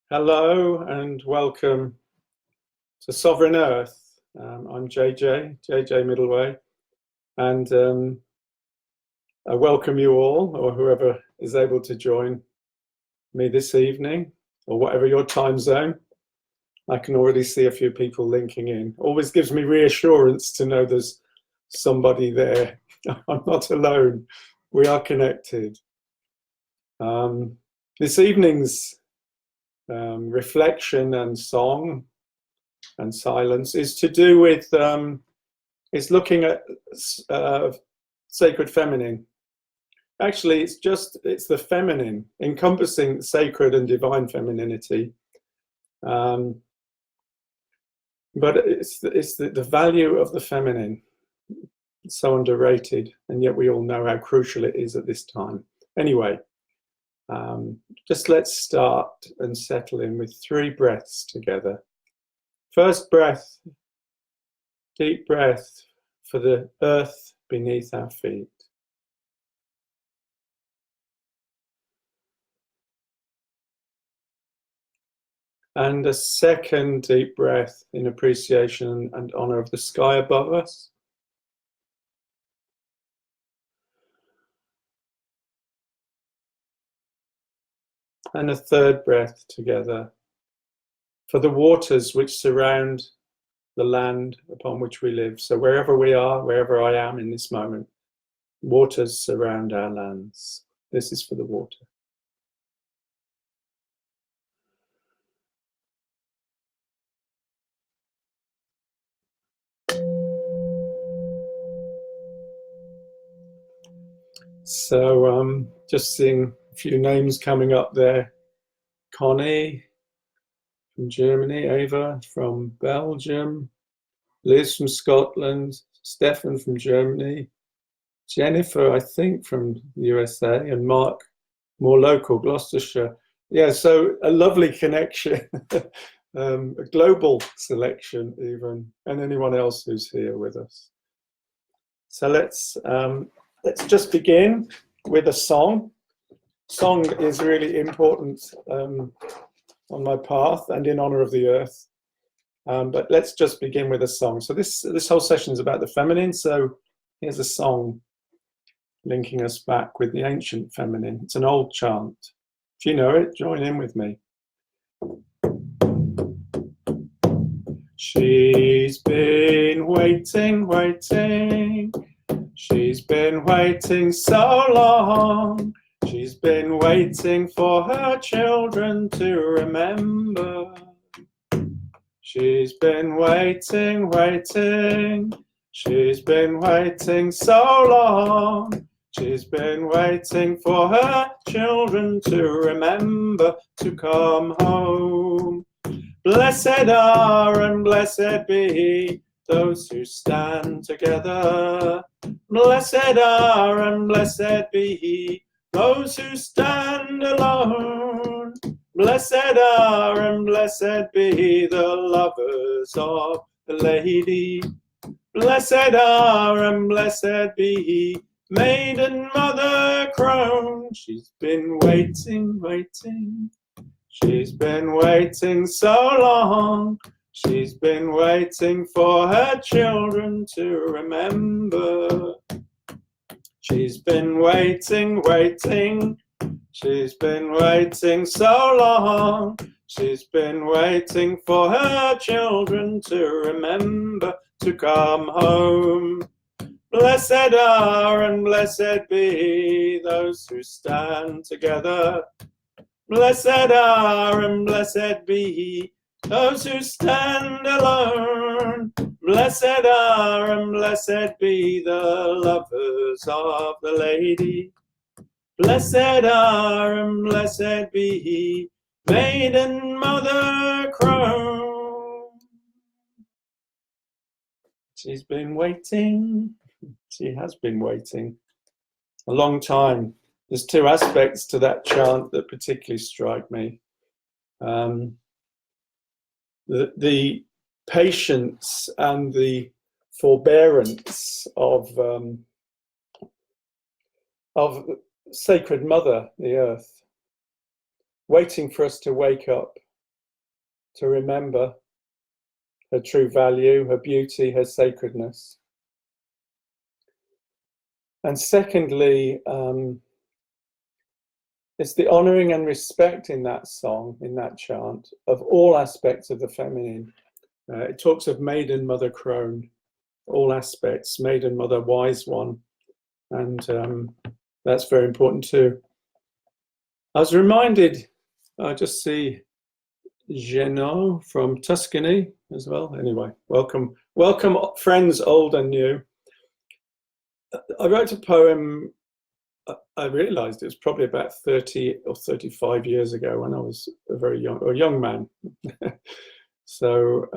Hello and welcome to Sovereign Earth. I'm JJ Middleway, and I welcome you all, or whoever is able to join me this evening, or whatever your time zone. I can already see a few people linking in. Always gives me reassurance to know there's somebody there. I'm not alone. We are connected. This evening's reflection and song and silence is to do with is looking at sacred feminine. Actually, it's the feminine, encompassing sacred and divine femininity, but it's the value of the feminine. It's so underrated, and yet we all know how crucial it is at this time. Anyway, just let's start and settle in with 3 breaths together. First breath, deep breath for the earth beneath our feet. And a second deep breath in appreciation and honor of the sky above us. And a third breath together for the waters which surround the land upon which we live. So wherever we are, wherever I am in this moment, waters surround our lands. This is for the water. So just seeing a few names coming up there. Connie from Germany, Ava from Belgium, Liz from Scotland, Stefan from Germany, Jennifer, I think, from the USA, and Mark, more local, Gloucestershire. Yeah, so a lovely connection, a global selection even, and anyone else who's here with us. So let's just begin with a song. Song is really important on my path and in honor of the earth. But let's just begin with a song. So this whole session is about the feminine. So here's a song linking us back with the ancient feminine. It's an old chant. If you know it, join in with me. She's been waiting, waiting. She's been waiting so long. She's been waiting for her children to remember. She's been waiting, waiting. She's been waiting so long. She's been waiting for her children to remember to come home. Blessed are and blessed be those who stand together. Blessed are and blessed be those who stand alone. Blessed are and blessed be the lovers of the lady. Blessed are and blessed be maiden mother crone. She's been waiting, waiting. She's been waiting so long. She's been waiting for her children to remember. She's been waiting, waiting. She's been waiting so long. She's been waiting for her children to remember to come home. Blessed are and blessed be those who stand together. Blessed are and blessed be those who stand alone. Blessed are and blessed be the lovers of the lady. Blessed are and blessed be maiden mother crone. She's been waiting. She has been waiting a long time. There's 2 aspects to that chant that particularly strike me. The patience and the forbearance of Sacred Mother, the earth, waiting for us to wake up to remember her true value, her beauty, her sacredness. And secondly, it's the honouring and respect in that song, in that chant, of all aspects of the feminine. It talks of Maiden Mother Crone, all aspects, Maiden Mother Wise One, and that's very important too. I was reminded, I just see Genot from Tuscany as well. Anyway, welcome friends old and new. I wrote a poem, I realised it was probably about 30 or 35 years ago when I was a young man. So,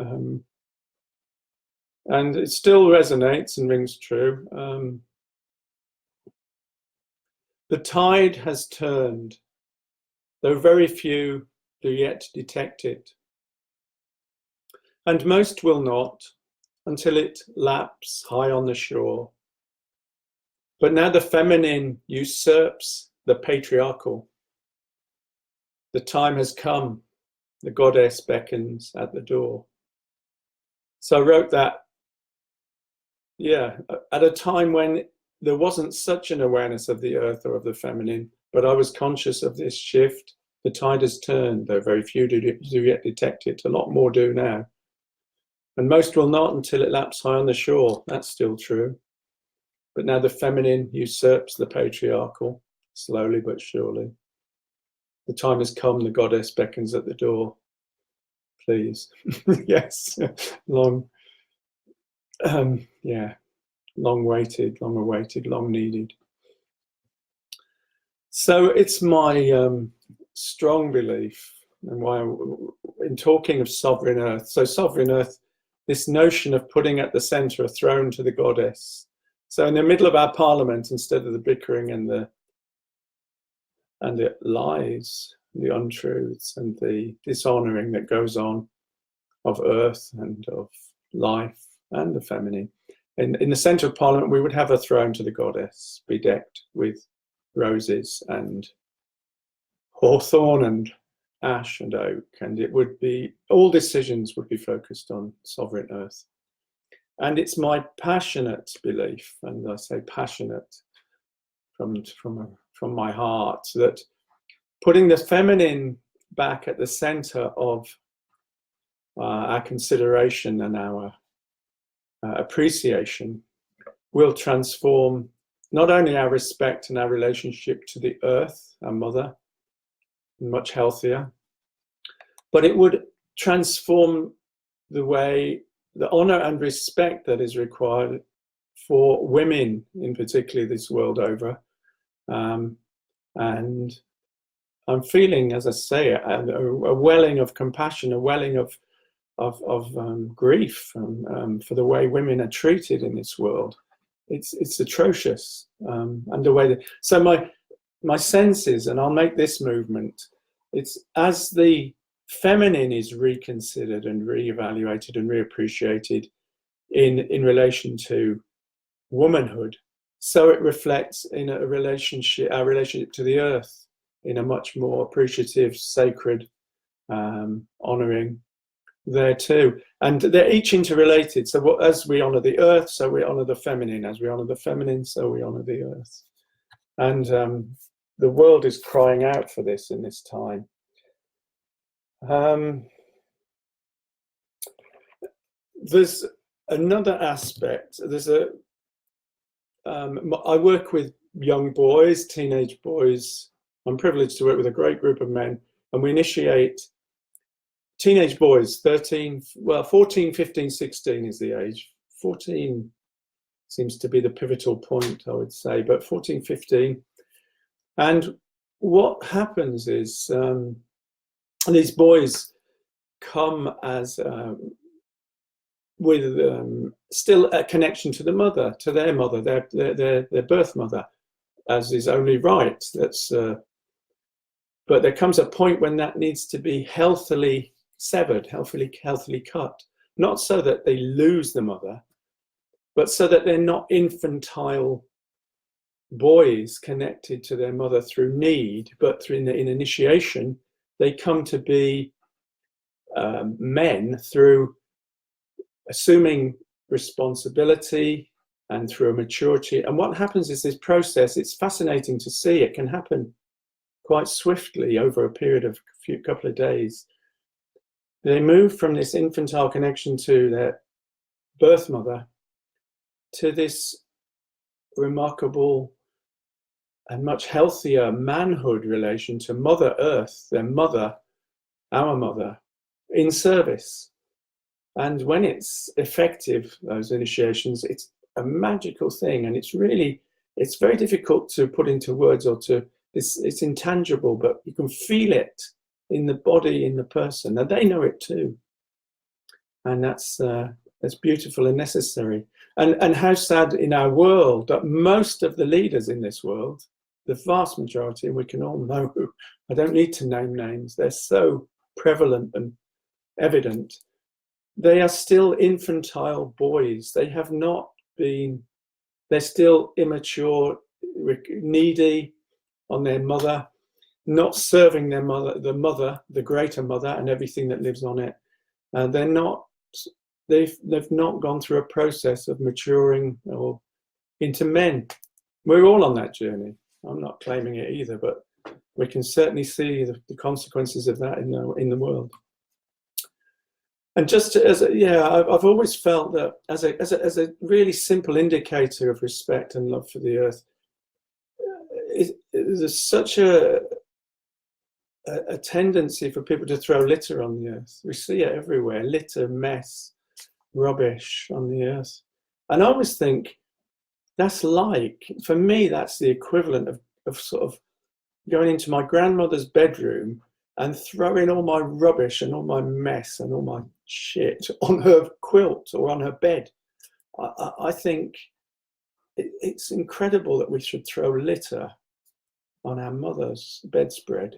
and it still resonates and rings true. The tide has turned, though very few do yet detect it. And most will not until it laps high on the shore. But now the feminine usurps the patriarchal. The time has come, the goddess beckons at the door. So I wrote that, at a time when there wasn't such an awareness of the earth or of the feminine, but I was conscious of this shift. The tide has turned, though very few do yet detect it. A lot more do now. And most will not until it laps high on the shore. That's still true. But now the feminine usurps the patriarchal, slowly but surely. The time has come, the goddess beckons at the door. Please. Yes, long waited, long awaited, long needed. So it's my strong belief, and why in talking of sovereign earth, so sovereign earth, this notion of putting at the centre a throne to the goddess. So in the middle of our parliament, instead of the bickering and the lies, the untruths and the dishonouring that goes on of earth and of life and the feminine, in the centre of parliament we would have a throne to the goddess, bedecked with roses and hawthorn and ash and oak, and it would be, all decisions would be focused on sovereign earth. And it's my passionate belief, and I say passionate from my heart, that putting the feminine back at the centre of our consideration and our appreciation will transform not only our respect and our relationship to the earth, our mother, much healthier, but it would transform the way, the honour and respect that is required for women, in particular this world over. And I'm feeling, as I say, a welling of compassion, a welling of grief for the way women are treated in this world. It's atrocious, and the way that, so my sense is, and I'll make this movement, it's as the feminine is reconsidered and reevaluated and reappreciated in relation to womanhood, so it reflects in our relationship to the earth in a much more appreciative, sacred, honouring there too. And they're each interrelated. So as we honour the earth, so we honour the feminine. As we honour the feminine, so we honour the earth. And the world is crying out for this in this time. There's another aspect. I work with young boys, teenage boys. I'm privileged to work with a great group of men, and we initiate teenage boys, 14, 15, 16 is the age. 14 seems to be the pivotal point, I would say, but 14, 15. And what happens is these boys come as with still a connection to the mother, to their mother, their birth mother, as is only right. But there comes a point when that needs to be healthily severed, healthily cut, not so that they lose the mother, but so that they're not infantile boys connected to their mother through need, but in initiation, they come to be men through assuming responsibility and through a maturity. And what happens is this process, it's fascinating to see. It can happen quite swiftly over a period of a couple of days. They move from this infantile connection to their birth mother to this remarkable and much healthier manhood relation to Mother Earth, their mother, our mother, in service. And when it's effective, those initiations, it's a magical thing. And it's very difficult to put into words or it's intangible, but you can feel it in the body, in the person, and they know it too. And that's beautiful and necessary. And how sad in our world that most of the leaders in this world, the vast majority, and we can all know who, I don't need to name names, they're so prevalent and evident, they are still infantile boys. They have not been, they're still immature, needy on their mother, not serving their mother, the greater mother, and everything that lives on it. They've not gone through a process of maturing or into men. We're all on that journey. I'm not claiming it either, but we can certainly see the consequences of that in the world. And just I've always felt that as a really simple indicator of respect and love for the earth, there's such a tendency for people to throw litter on the earth. We see it everywhere: litter, mess, rubbish on the earth. And I always think for me, that's the equivalent of sort of going into my grandmother's bedroom and throwing all my rubbish and all my mess and all my shit on her quilt or on her bed. I think it's incredible that we should throw litter on our mother's bedspread.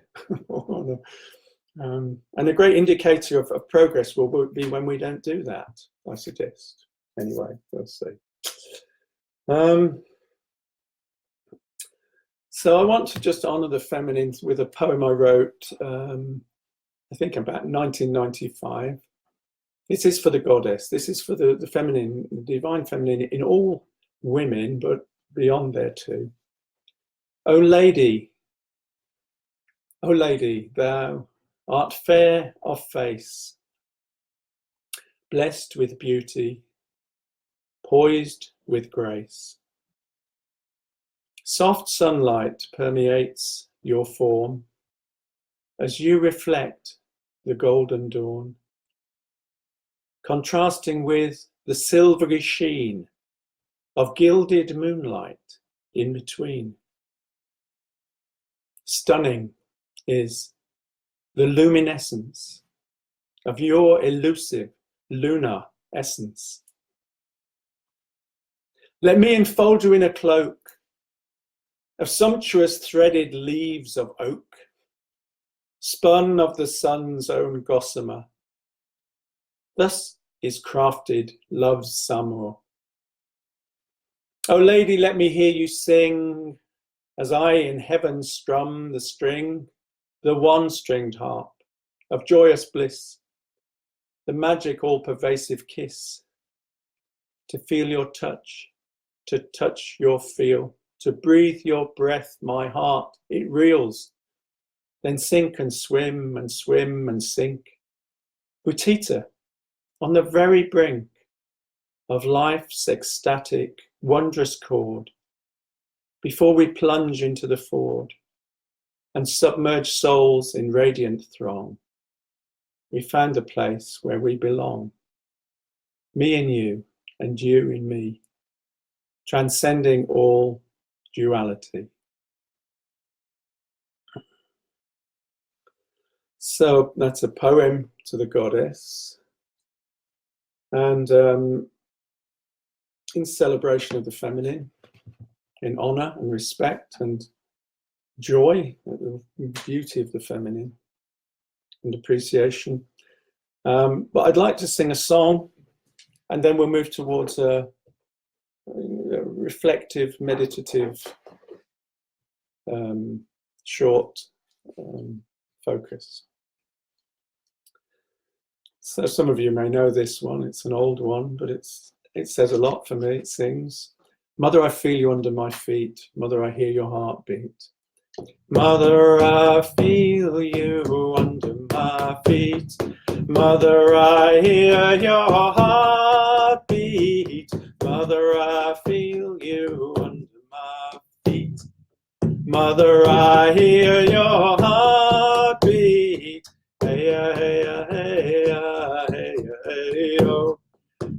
And a great indicator of progress will be when we don't do that, I suggest. Anyway, we'll see. So I want to just honour the feminine with a poem I wrote, I think about 1995. This is for the goddess. This is for the feminine, the divine feminine in all women, but beyond there too. O lady, thou art fair of face, blessed with beauty, poised with grace. Soft sunlight permeates your form as you reflect the golden dawn, contrasting with the silvery sheen of gilded moonlight in between. Stunning is the luminescence of your elusive lunar essence. Let me enfold you in a cloak of sumptuous threaded leaves of oak, spun of the sun's own gossamer. Thus is crafted love's summer. O lady, let me hear you sing, as I in heaven strum the string, the one-stringed harp of joyous bliss, the magic all-pervasive kiss, to feel your touch, to touch your feel, to breathe your breath, my heart, it reels, then sink and swim and swim and sink. Utita, on the very brink of life's ecstatic, wondrous chord, before we plunge into the ford and submerge souls in radiant throng, we found a place where we belong, me in you and you in me, transcending all duality. So that's a poem to the goddess, and in celebration of the feminine, in honor and respect and joy at the beauty of the feminine and appreciation. But I'd like to sing a song, and then we'll move towards a reflective, meditative, short focus. So some of you may know this one. It's an old one, but it says a lot for me. It sings, "Mother, I feel you under my feet. Mother, I hear your heartbeat. Mother, I feel you under my feet. Mother, I hear your heartbeat. Mother, I feel you under my feet. Mother, I hear your heartbeat. Hey, hey, hey, hey, hey, oh.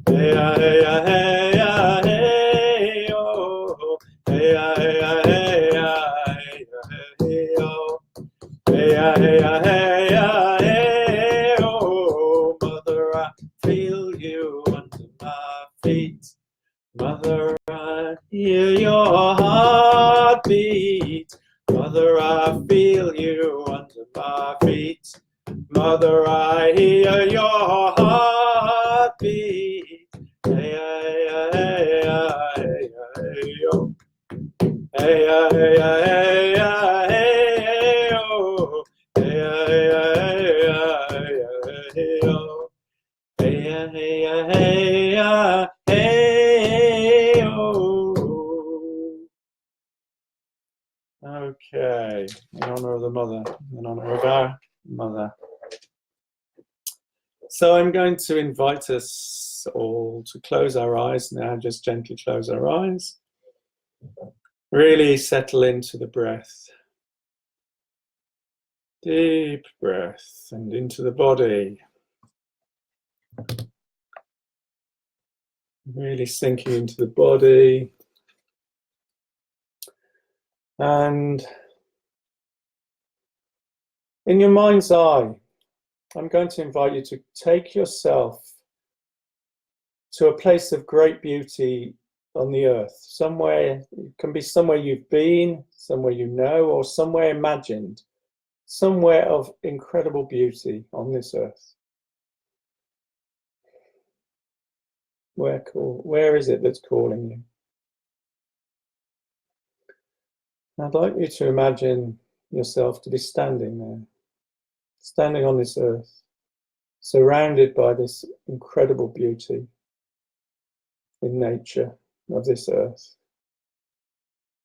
Hey, hey, hey, hey, oh. Hey, hey, hey, hey, oh. Hey, hey, hey, hey, oh. Mother, I feel you under my feet. Mother, I hear your heartbeat. Mother, I feel you under my feet. Mother, I hear your heartbeat. Hey, hey, hey, hey, hey, oh. Hey, hey, hey, hey, oh. Hey, hey, hey, hey, oh. Hey, hey, hey, hey, oh. Okay, in honor of the mother, in honor of our mother. So I'm going to invite us all to close our eyes now, just gently close our eyes. Really settle into the breath. Deep breath and into the body. Really sinking into the body. And in your mind's eye, I'm going to invite you to take yourself to a place of great beauty on the earth. Somewhere, it can be somewhere you've been, somewhere you know, or somewhere imagined. Somewhere of incredible beauty on this earth. Where is it that's calling you? I'd like you to imagine yourself to be standing there, standing on this earth, surrounded by this incredible beauty in nature of this earth.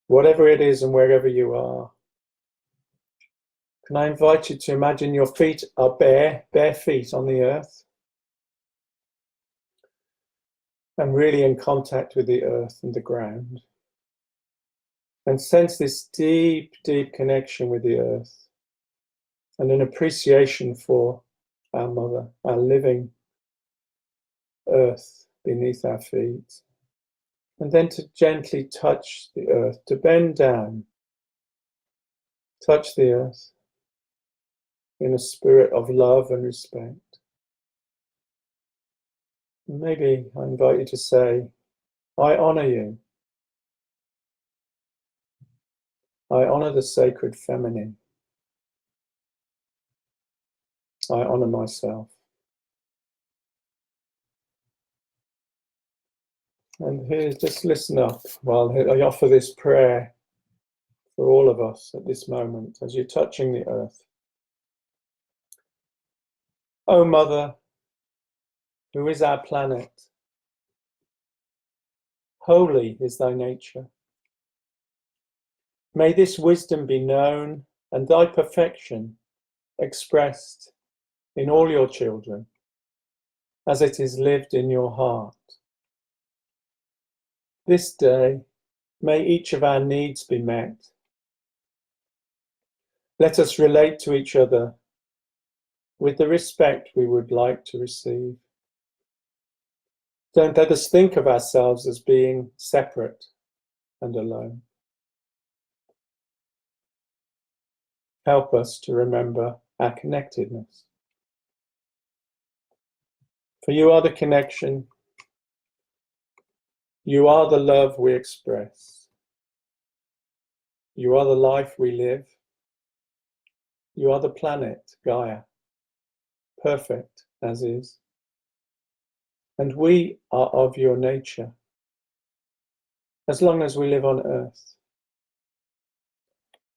Whatever it is and wherever you are, can I invite you to imagine your feet are bare feet on the earth, and really in contact with the earth and the ground, and sense this deep, deep connection with the earth and an appreciation for our mother, our living earth beneath our feet. And then to gently touch the earth, to bend down, touch the earth in a spirit of love and respect. Maybe I invite you to say, I honor you. I honor the sacred feminine. I honor myself. And here, just listen up while I offer this prayer for all of us at this moment as you're touching the earth. O Mother, who is our planet, holy is thy nature. May this wisdom be known and thy perfection expressed in all your children as it is lived in your heart. This day, may each of our needs be met. Let us relate to each other with the respect we would like to receive. Don't let us think of ourselves as being separate and alone. Help us to remember our connectedness. For you are the connection, you are the love we express, you are the life we live, you are the planet, Gaia, perfect as is, and we are of your nature, as long as we live on earth.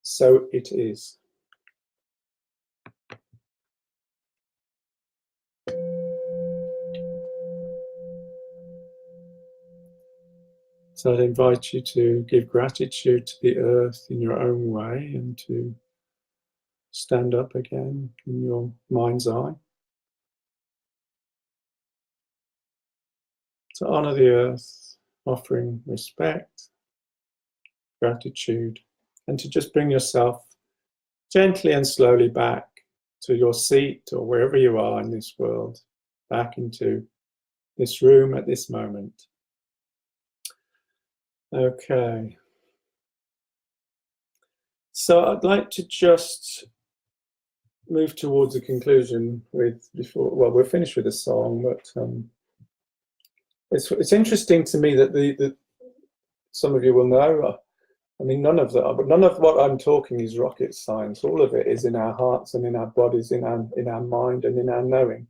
So it is. So I'd invite you to give gratitude to the earth in your own way and to stand up again in your mind's eye. To honor the earth, offering respect, gratitude, and to just bring yourself gently and slowly back to your seat or wherever you are in this world, back into this room at this moment. Okay. So I'd like to just move towards a conclusion well, we're finished with the song, but it's interesting to me that some of you will know, I mean, none of what I'm talking is rocket science. All of it is in our hearts and in our bodies, in our mind and in our knowing.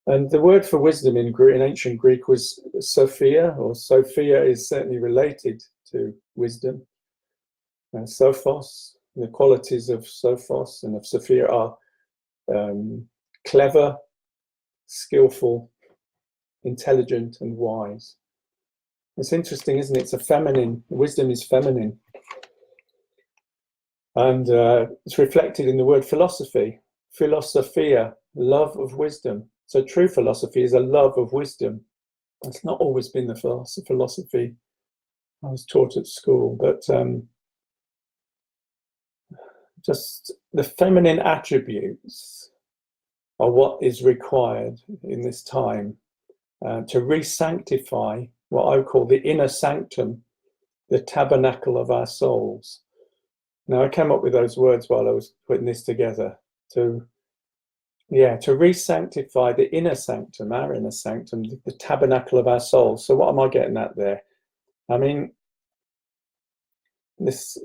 And the word for wisdom in ancient Greek was Sophia, or Sophia is certainly related to wisdom. And Sophos, the qualities of Sophos and of Sophia are clever, skillful, intelligent, and wise. It's interesting, isn't it? It's a feminine. Wisdom is feminine. And it's reflected in the word philosophy. Philosophia, love of wisdom. So true philosophy is a love of wisdom. It's not always been the philosophy I was taught at school, but just the feminine attributes are what is required in this time to re-sanctify what I would call the inner sanctum, the tabernacle of our souls. Now, I came up with those words while I was putting this together, to re-sanctify the inner sanctum, our inner sanctum, the tabernacle of our souls. So what am I getting at there? I mean, there's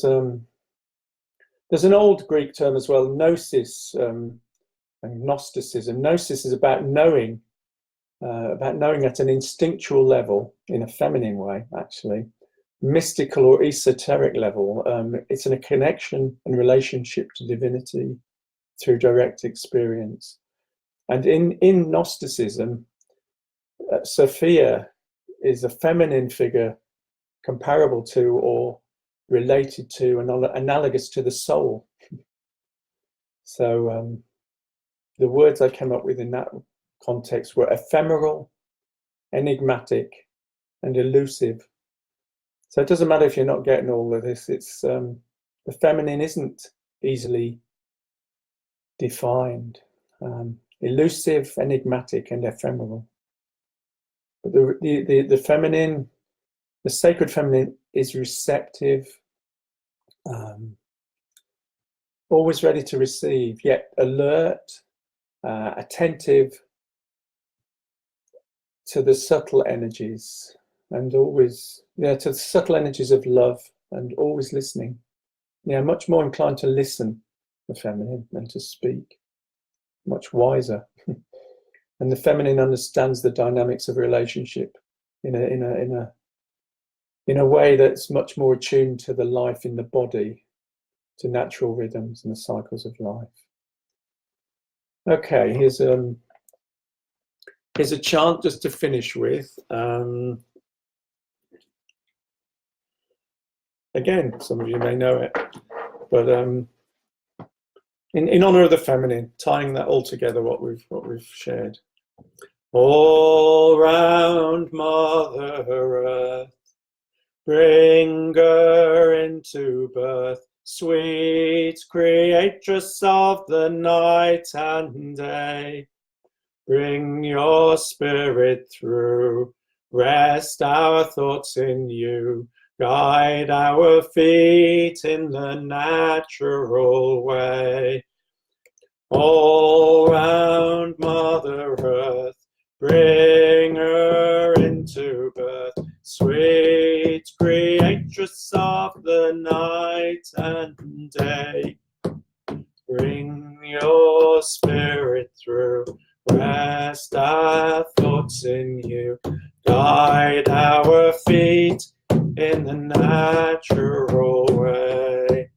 an old Greek term as well, gnosis, and Gnosticism. Gnosis is about knowing at an instinctual level, in a feminine way, actually, mystical or esoteric level. It's in a connection and relationship to divinity through direct experience. And in Gnosticism, Sophia is a feminine figure comparable to or related to and analogous to the soul. So the words I came up with in that context were ephemeral, enigmatic, and elusive. So it doesn't matter if you're not getting all of this. It's the feminine isn't easily defined, elusive, enigmatic, and ephemeral. But the feminine, the sacred feminine, is receptive, always ready to receive, yet alert, attentive to the subtle energies, and always, to the subtle energies of love, and always listening. Much more inclined to listen, the feminine, than to speak. Much wiser. And the feminine understands the dynamics of relationship in a way that's much more attuned to the life in the body, to natural rhythms and the cycles of life. Okay, here's a chant just to finish with. Again, some of you may know it, but in honor of the feminine, tying that all together, what we've shared. All round Mother Earth, bring her into birth, sweet creatress of the night and day. Bring your spirit through, rest our thoughts in you, guide our feet in the natural way. All round Mother Earth, bring her into birth, sweet creatress of the night and day. Bring your spirit through, rest our thoughts in you, guide our feet in the natural way.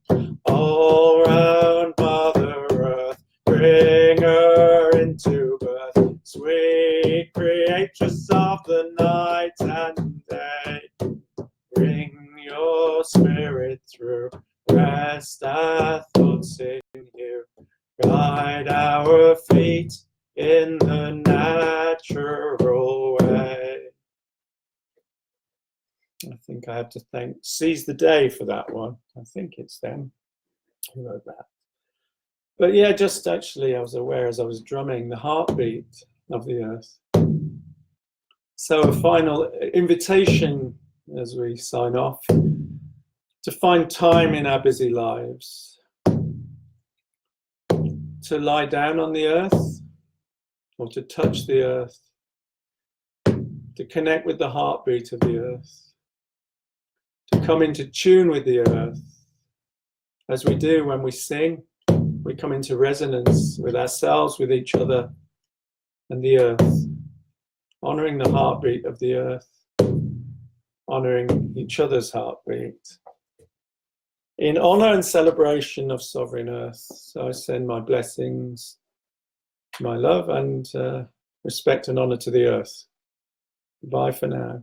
All round Mother Earth, bring her into birth, sweet creatress of the night and day. guide our feet in the natural way. I think I have to thank Seize the Day for that one. I think it's them who wrote that. But yeah, just actually I was aware as I was drumming the heartbeat of the earth. So a final invitation as we sign off to find time in our busy lives to lie down on the earth or to touch the earth, to connect with the heartbeat of the earth, to come into tune with the earth. As we do when we sing, we come into resonance with ourselves, with each other, and the earth, honoring the heartbeat of the earth, honoring each other's heartbeat. In honor and celebration of Sovereign Earth, so I send my blessings, my love, and respect and honor to the earth. Bye for now.